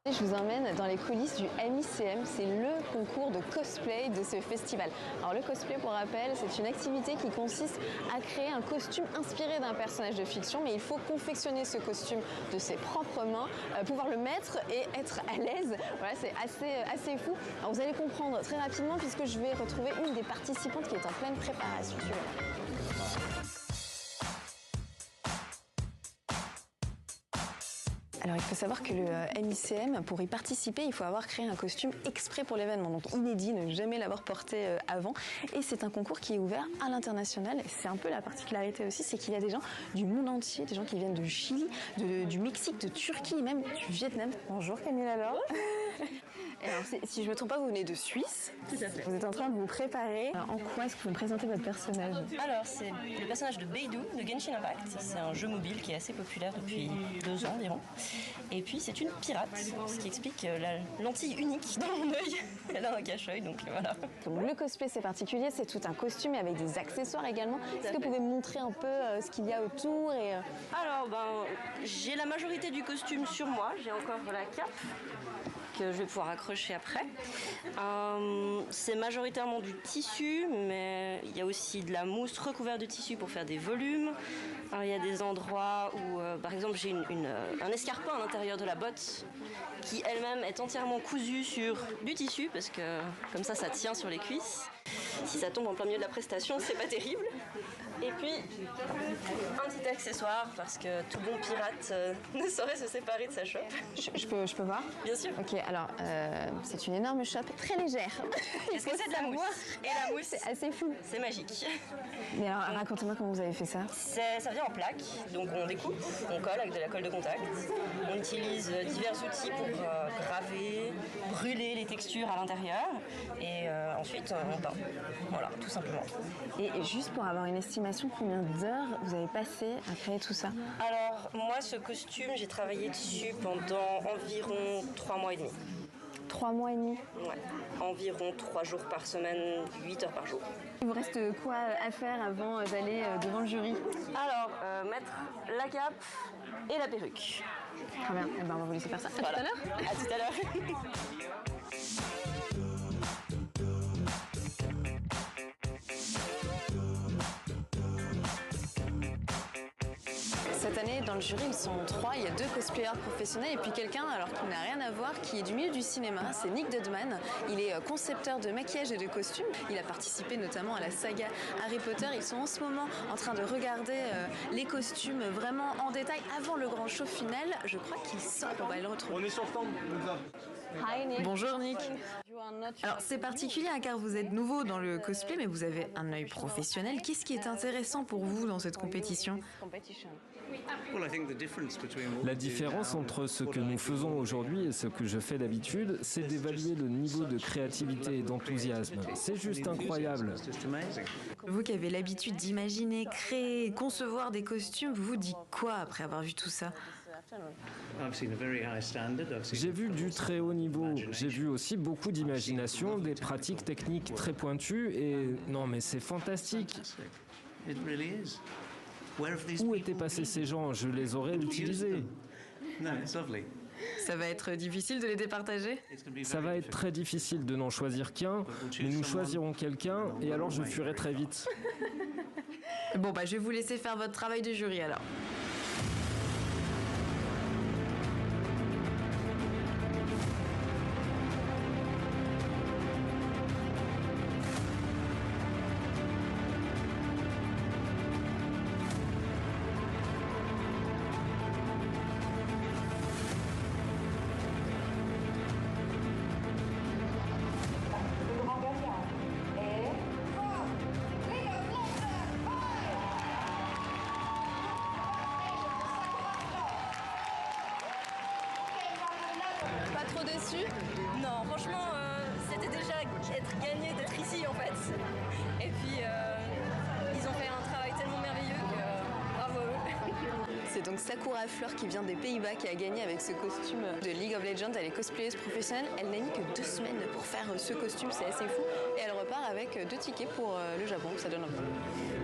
Je vous emmène dans les coulisses du MICM, c'est le concours de cosplay de ce festival. Alors le cosplay, pour rappel, c'est une activité qui consiste à créer un costume inspiré d'un personnage de fiction, mais il faut confectionner ce costume de ses propres mains, pouvoir le mettre et être à l'aise. Voilà, c'est assez fou. Alors vous allez comprendre très rapidement puisque je vais retrouver une des participantes qui est en pleine préparation. Alors il faut savoir que le MICM, pour y participer, il faut avoir créé un costume exprès pour l'événement, donc inédit, ne jamais l'avoir porté avant. Et c'est un concours qui est ouvert à l'international. C'est un peu la particularité aussi, c'est qu'il y a des gens du monde entier, des gens qui viennent du Chili, du Mexique, de Turquie, même du Vietnam. Bonjour Camille alors. Alors, si je ne me trompe pas, vous venez de Suisse. Tout à fait. Vous êtes en train de vous préparer. Alors, en quoi est-ce que vous me présentez votre personnage? Alors, c'est le personnage de Beidou de Genshin Impact. C'est un jeu mobile qui est assez populaire depuis 2 ans environ. Et puis, c'est une pirate, ce qui explique la lentille unique dans mon œil. Elle a un cache-œil, donc voilà. Donc, le cosplay, c'est particulier. C'est tout un costume avec des accessoires également. Est-ce que vous pouvez me montrer un peu ce qu'il y a autour Alors, j'ai la majorité du costume sur moi. J'ai encore la cape que je vais pouvoir accrocher après. C'est majoritairement du tissu, mais il y a aussi de la mousse recouverte de tissu pour faire des volumes. Alors, il y a des endroits où, par exemple, j'ai un escarpin à l'intérieur de la botte qui elle-même est entièrement cousue sur du tissu parce que comme ça tient sur les cuisses. Si ça tombe en plein milieu de la prestation, c'est pas terrible. Et puis, un petit accessoire, parce que tout bon pirate ne saurait se séparer de sa chope. Je peux voir? Bien sûr. Ok, alors, c'est une énorme chope très légère. Est-ce que c'est de la mousse? Et la mousse, c'est assez fou. C'est magique. Mais alors, racontez-moi comment vous avez fait ça. Ça vient en plaques, donc on découpe, on colle avec de la colle de contact. On utilise divers outils pour graver, brûler les textures à l'intérieur. Et ensuite, on peint. Voilà, tout simplement. Et juste pour avoir une estimation, combien d'heures vous avez passé à créer tout ça? Alors, moi, ce costume, j'ai travaillé dessus pendant environ 3 mois et demi. 3 mois et demi? Ouais. Environ 3 jours par semaine, 8 heures par jour. Il vous reste quoi à faire avant d'aller devant le jury? Alors, mettre la cape et la perruque. Très bien, on va vous laisser faire ça. À tout à l'heure. À tout à l'heure. Cette année, dans le jury, ils sont 3. Il y a 2 cosplayers professionnels et puis quelqu'un, alors qui n'a rien à voir, qui est du milieu du cinéma. C'est Nick Dudman. Il est concepteur de maquillage et de costumes. Il a participé notamment à la saga Harry Potter. Ils sont en ce moment en train de regarder les costumes vraiment en détail avant le grand show final. Je crois qu'il sort. On va le retrouver. On est sur stand, Hi Nick. Bonjour Nick. Alors c'est particulier car vous êtes nouveau dans le cosplay mais vous avez un œil professionnel. Qu'est-ce qui est intéressant pour vous dans cette compétition? La différence entre ce que nous faisons aujourd'hui et ce que je fais d'habitude, c'est d'évaluer le niveau de créativité et d'enthousiasme. C'est juste incroyable. Vous qui avez l'habitude d'imaginer, créer, concevoir des costumes, vous vous dites quoi après avoir vu tout ça? J'ai vu du très haut niveau. J'ai vu aussi beaucoup d'imagination, des pratiques techniques très pointues et non mais c'est fantastique. Où étaient passés ces gens? Je les aurais utilisés. Ça va être difficile de les départager? Ça va être très difficile de n'en choisir qu'un, mais nous choisirons quelqu'un et alors je fuirai très vite. Bon je vais vous laisser faire votre travail de jury alors. Pas trop déçu? Non, franchement, c'était déjà être gagné d'être ici en fait. Et puis, ils ont fait un travail tellement merveilleux que bravo eux. C'est donc Sakura Fleur qui vient des Pays-Bas qui a gagné avec ce costume de League of Legends. Elle est cosplayeuse professionnelle. Elle n'a mis que 2 semaines pour faire ce costume, c'est assez fou. Et elle repart avec 2 tickets pour le Japon, ça donne un peu.